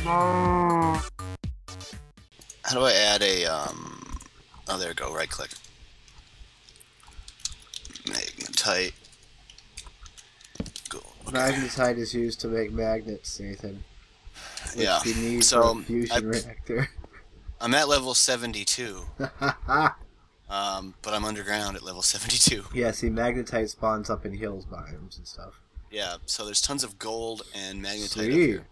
How do I add a, oh, there we go, right click. Magnetite. Go. Okay. Magnetite is used to make magnets, Nathan. Which Yeah. you need So for a fusion reactor. I'm at level 72. But I'm underground at level 72. Yeah, see, magnetite spawns up in hills biomes and stuff. Yeah, so there's tons of gold and magnetite Sweet. up here.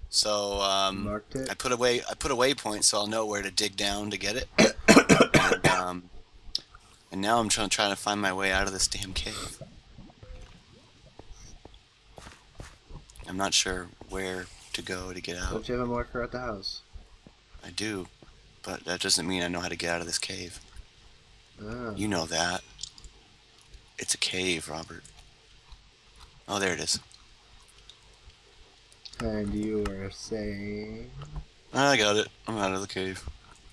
So Marked it. I put a waypoint so I'll know where to dig down to get it. And now I'm trying to find my way out of this damn cave. I'm not sure where to go to get out. Don't you have a marker at the house? I do, but that doesn't mean I know how to get out of this cave. Ah. You know that. It's a cave, Robert. Oh, there it is. And you were saying... I got it. I'm out of the cave.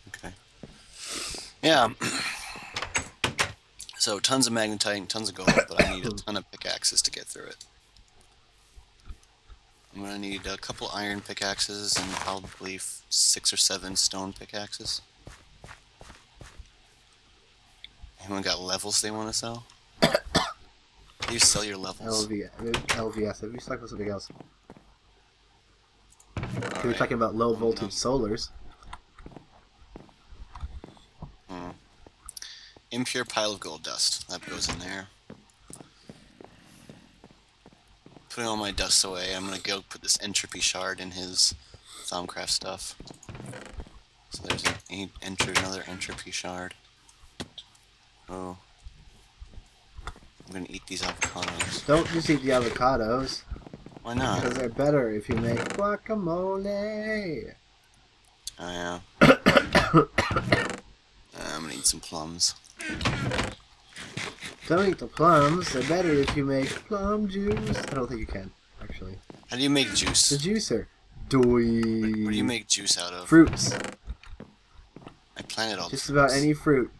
Okay. Yeah. So, tons of magnetite and tons of gold, but I need a ton of pickaxes to get through it. I'm going to need a couple iron pickaxes and probably 6 or 7 stone pickaxes. Anyone got levels they want to sell? You sell your levels. LVS. Have you stuck with something else? You're talking about low voltage solars. Impure pile of gold dust. That goes in there. Putting all my dust away, I'm gonna go put this entropy shard in his Thaumcraft stuff. So there's another entropy shard. Oh. I'm gonna eat these avocados. Don't just eat the avocados. Why not? Because they're better if you make guacamole. Oh yeah. I'm gonna eat some plums. Don't eat the plums. They're better if you make plum juice. I don't think you can, actually. How do you make juice? The juicer. Doi. What do you make juice out of? Fruits. I planted all Just the about fruits. any fruit.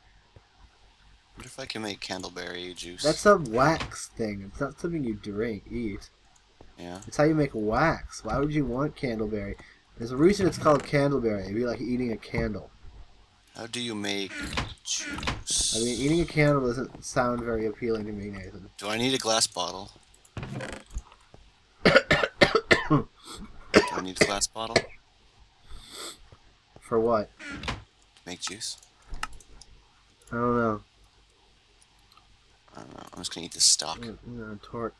What if I can make candleberry juice? That's a wax thing. It's not something you eat. Yeah. It's how you make wax. Why would you want candleberry? There's a reason it's called candleberry. It'd be like eating a candle. How do you make juice? I mean, eating a candle doesn't sound very appealing to me, Nathan. Do I need a glass bottle? Do I need a glass bottle? For what? To make juice? I don't know. I don't know. I'm just gonna eat this stock. No, torque.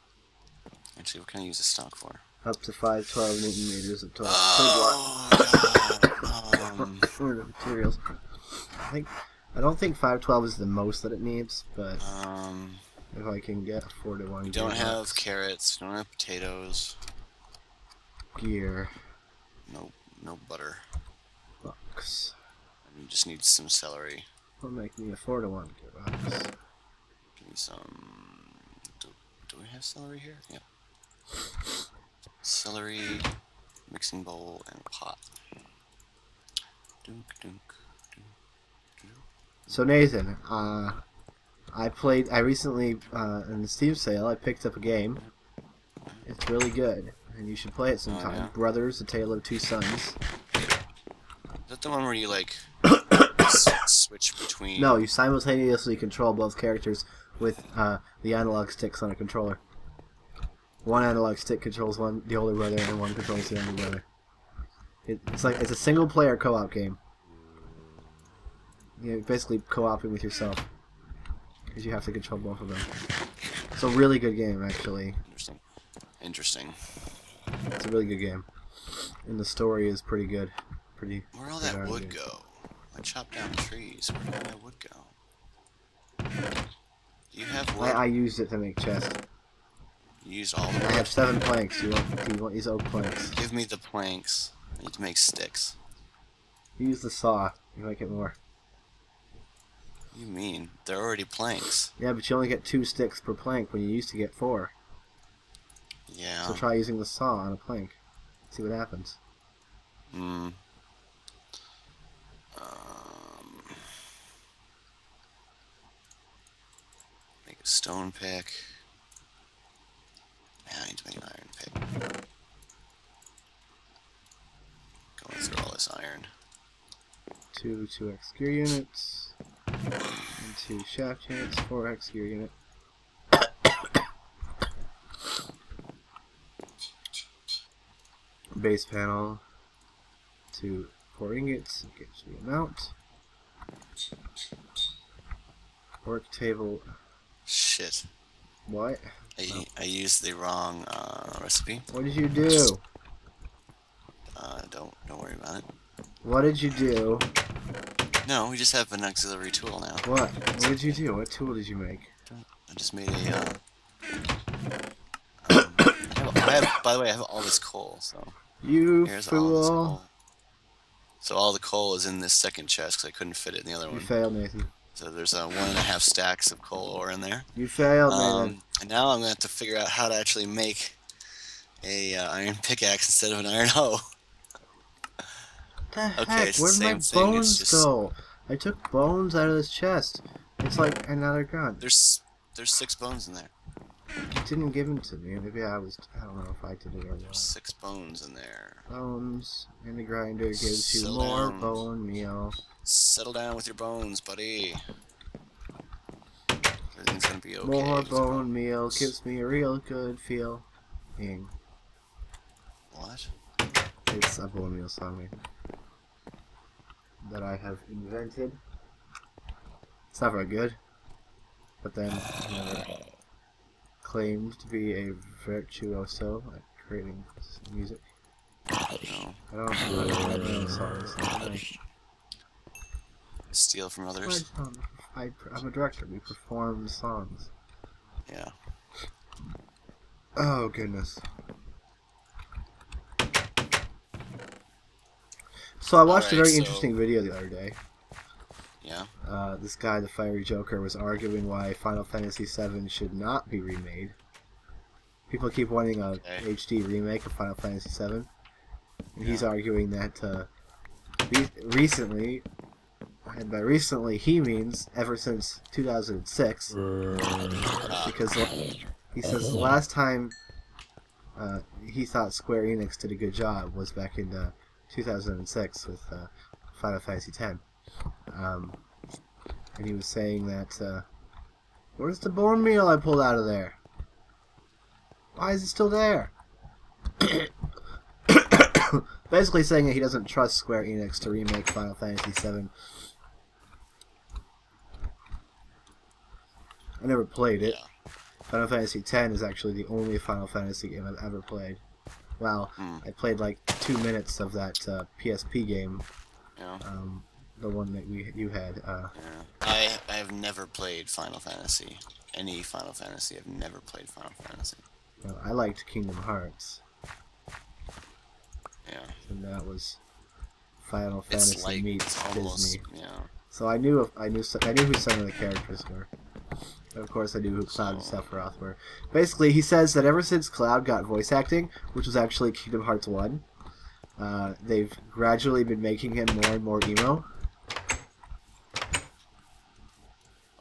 Actually, what can I use this stock for? Up to 512 newton meters of torque. Oh, God. For the materials. I don't think 512 is the most that it needs, but if I can get a 4-to-1 we don't have carrots. We don't have potatoes. Gear. No butter. Box. We just need some celery. Will make me a 4-to-1 gearbox. Give me some. Do we have celery here? Yep. Celery, mixing bowl, and pot. Dunk, dunk, dunk, dunk. So Nathan, I recently in the Steam sale I picked up a game. It's really good, and you should play it sometime. Yeah. Brothers: A Tale of Two Sons. Is that the one where you like switch between? No, you simultaneously control both characters with the analog sticks on a controller. One analog stick controls the older brother, and one controls the younger brother. It's a single-player co-op game. You're basically co-oping with yourself, because you have to control both of them. It's a really good game, actually. Interesting. It's a really good game, and the story is pretty good. Where'd all that wood go? I chopped down trees. Where'd all that wood go? Do you have wood? I used it to make chests. You used all the I wood? have 7 planks. Do you want these oak planks? Give me the planks. I need to make sticks. Use the saw. You might get more. What do you mean? They're already planks. Yeah, but you only get 2 sticks per plank when you used to get 4. Yeah. So try using the saw on a plank. See what happens. Make a stone pick. Yeah, I need to make an iron pick. this iron. 2 2x gear units, and 2 shaft units, 4x gear unit. Base panel, 2 4 ingots, gives me a mount. Work table. Shit. What? I used the wrong recipe. What did you do? Don't worry about it. What did you do? No, we just have an auxiliary tool now. What? What did you do? What tool did you make? I just made a. By the way, I have all this coal, so. You Here's all this fool! coal. So all the coal is in this second chest because I couldn't fit it in the other You one. failed, Nathan. So there's 1.5 stacks of coal ore in there. You failed, Nathan. And now I'm gonna have to figure out how to actually make a iron pickaxe instead of an iron hoe. The heck? Okay, it's the Where'd my same thing, it's bones just- go? I took bones out of this chest. It's like another gun. There's 6 bones in there. You didn't give them to me. Maybe I don't know if I did it or There's not. 6 bones in there. Bones, and the grinder gives you Settle more down. bone meal. Settle down with your bones, buddy. Everything's gonna be okay. More with bone meal bones. gives me a real good feel. What? It's a bone meal song that I have invented. It's not very good, but then I never claimed to be a virtuoso at creating music. No. I don't write my own songs. Steal from others. I'm a director. We perform songs. Yeah. Oh goodness. So I watched a Alright, very so- interesting video the other day. Yeah. This guy, the Fiery Joker, was arguing why Final Fantasy VII should not be remade. People keep wanting a HD remake of Final Fantasy VII, and he's arguing that recently, and by recently he means ever since 2006, because he says the last time he thought Square Enix did a good job was back in 2006 with Final Fantasy X. And he was saying that, where's the bone meal I pulled out of there? Why is it still there? Basically saying that he doesn't trust Square Enix to remake Final Fantasy VII. I never played it. Yeah. Final Fantasy X is actually the only Final Fantasy game I've ever played. Well, I played like 2 minutes of that PSP game. Yeah. The one that you had. Yeah. I have never played Final Fantasy. Any Final Fantasy. I've never played Final Fantasy. I liked Kingdom Hearts, Yeah. and that was Final It's Fantasy like meets almost. Disney. Yeah. So I knew who some of the characters were. And of course, I knew who Cloud and Sephiroth were. Basically, he says that ever since Cloud got voice acting, which was actually Kingdom Hearts 1, they've gradually been making him more and more emo.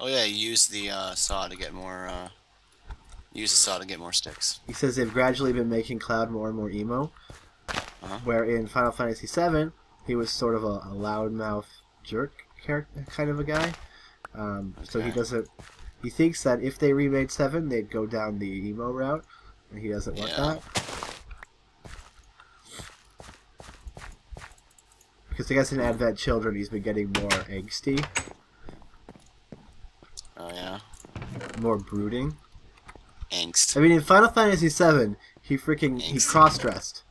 Oh yeah, you use the saw to get more. Use the saw to get more sticks. He says they've gradually been making Cloud more and more emo. Where in Final Fantasy VII, he was sort of a loudmouth jerk character, kind of a guy. So he doesn't. He thinks that if they remade 7, they'd go down the emo route, and he doesn't want that. Because I guess in Advent Children, he's been getting more angsty, Oh yeah. more brooding. Angst. I mean, in Final Fantasy VII, he Angsty. cross-dressed.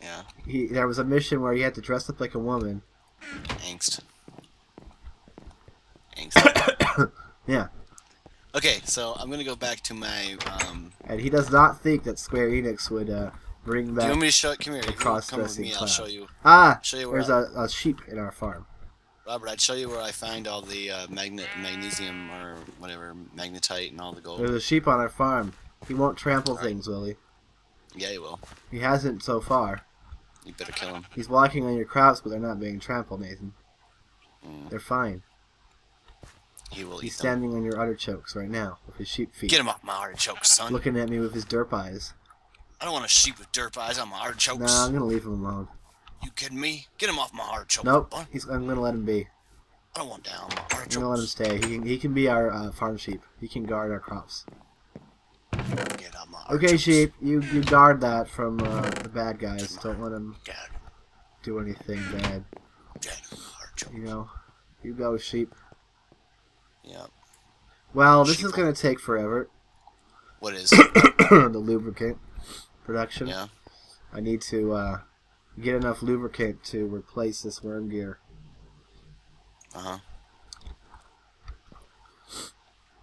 Yeah. There was a mission where he had to dress up like a woman. Angst. Angst. Yeah. Okay, so I'm gonna go back to my. And he does not think that Square Enix would bring Do back you want me to show? Come here. You come with cross-dressing me. I'll Cloud. show you. Show you where There's a sheep in our farm. Robert, I'd show you where I find all the magnesium or whatever, magnetite and all the gold. There's a sheep on our farm. He won't trample things, Willie. Yeah, he will. He hasn't so far. You better kill him. He's walking on your crops, but they're not being trampled, Nathan. Mm. They're fine. He will He's eat them. standing on your artichokes right now with his sheep feet. Get him off my artichoke, son. Looking at me with his derp eyes. I don't want a sheep with derp eyes on my artichokes. Nah, I'm gonna leave him alone. You kidding me? Get him off my artichoke. Nope. Bun. I'm gonna let him be. I don't want down my I'm gonna let him artichokes. stay. He can be our farm sheep. He can guard our crops. Get out my artichokes. Okay, sheep. You guard that from the bad guys. Don't let him Get do anything bad. my artichokes. You know. You go, sheep. Yep. Well, this Sheep. is gonna take forever. What is? The lubricant production. Yeah. I need to get enough lubricant to replace this worm gear. Uh-huh.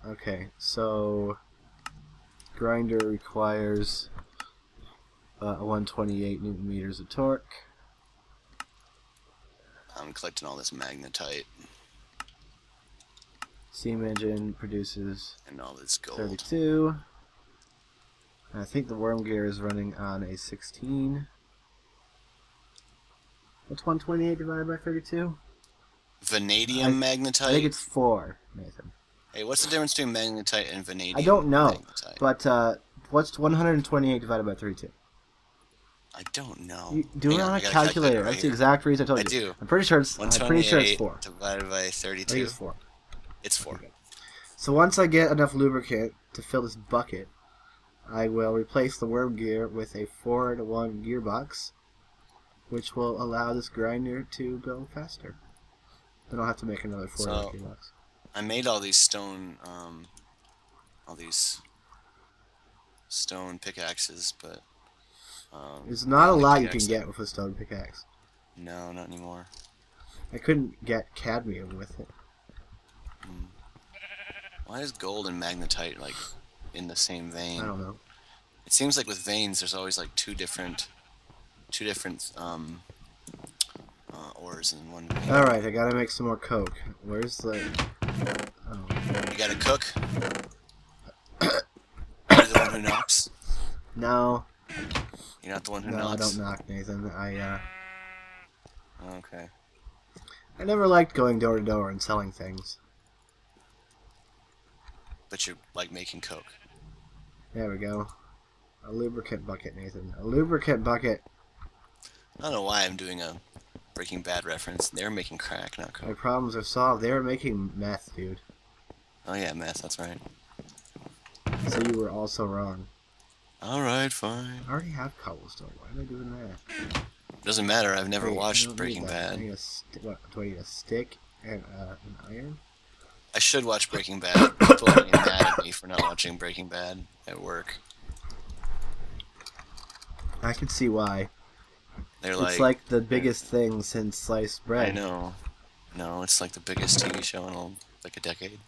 Okay, so grinder requires 128 newton meters of torque. I'm collecting all this magnetite Steam engine produces and all this gold. 32. I think the worm gear is running on a 16. What's 128 divided by 32? Vanadium magnetite? I think it's 4, Nathan. Hey, what's the difference between magnetite and vanadium? I don't know, magnetite? but what's 128 divided by 32? I don't know. You do Hang it on, on I a got calculator. right That's the here. exact reason I told you. I do. I'm pretty sure it's 4. 128 divided by 32. I think it's 4. It's 4. Okay. So once I get enough lubricant to fill this bucket, I will replace the worm gear with a 4-to-1 gearbox, which will allow this grinder to go faster. Then I'll have to make another 4-to-1 gearbox. I made all these stone pickaxes, but There's not a the lot you can pickaxe- get with a stone pickaxe. No, not anymore. I couldn't get cadmium with it. Why is gold and magnetite like in the same vein? I don't know. It seems like with veins, there's always like two different ores in one vein. Alright, I gotta make some more coke. Where's the... Oh. You gotta cook. You're the one who knocks. No. You're not the one who No, I knocks. don't knock, Nathan. Okay. I never liked going door to door and selling things. But you like making coke. There we go. A lubricant bucket, Nathan. A lubricant bucket. I don't know why I'm doing a Breaking Bad reference. They're making crack, not My coke. problems are solved. They were making meth, dude. Oh yeah, meth. That's right. So you were also wrong. All right, fine. I already have cobblestone. Why am I doing that? Doesn't matter. I've never Wait, I watched don't Breaking need that. I Bad. need what, do I need a stick and an iron? I should watch Breaking Bad. People are getting mad at me for not watching Breaking Bad at work. I can see why. They're It's like the biggest thing since sliced bread. I know. No, it's like the biggest TV show in like a decade.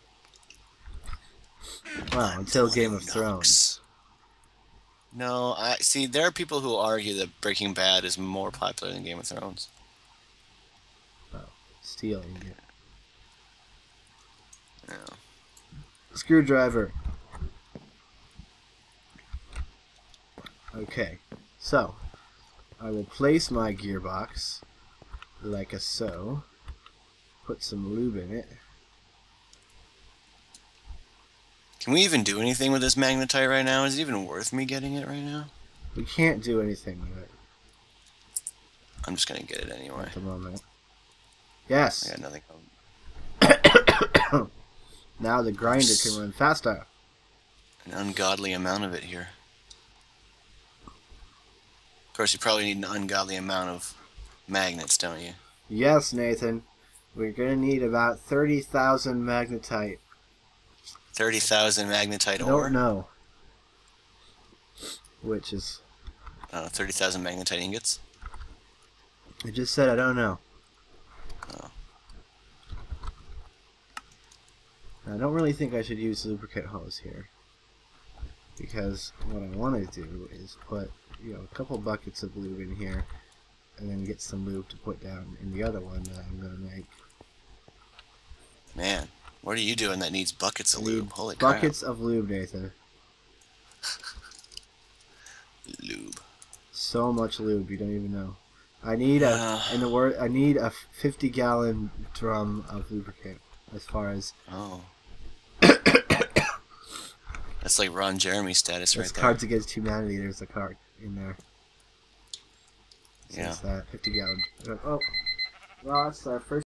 Well, until Game of Thrones. No, I see. There are people who argue that Breaking Bad is more popular than Game of Thrones. Stealing it. Yeah. Screwdriver. Okay, so I will place my gearbox like a so. Put some lube in it. Can we even do anything with this magnetite right now? Is it even worth me getting it right now? We can't do anything with it I'm just gonna get it anyway. at the moment. I Yes. got nothing. Now the grinder can run faster. An ungodly amount of it here. Of course, you probably need an ungodly amount of magnets, don't you? Yes, Nathan. We're gonna need about 30,000 magnetite. 30,000 magnetite I ore? don't know. Which is... 30,000 magnetite ingots? I just said I don't know. Oh. I don't really think I should use lubricant hose here. Because what I want to do is put, a couple buckets of lube in here, and then get some lube to put down in the other one that I'm going to make. Man, what are you doing that needs buckets of I need lube? Holy crap. buckets of lube, Nathan. Lube. So much lube, you don't even know. I need I need a 50-gallon drum of lubricant. As far as Oh. That's like Ron Jeremy status right that's there. Cards Against Humanity. There's a card in there. Yeah. Since 50 gallon. Oh, well, that's our first.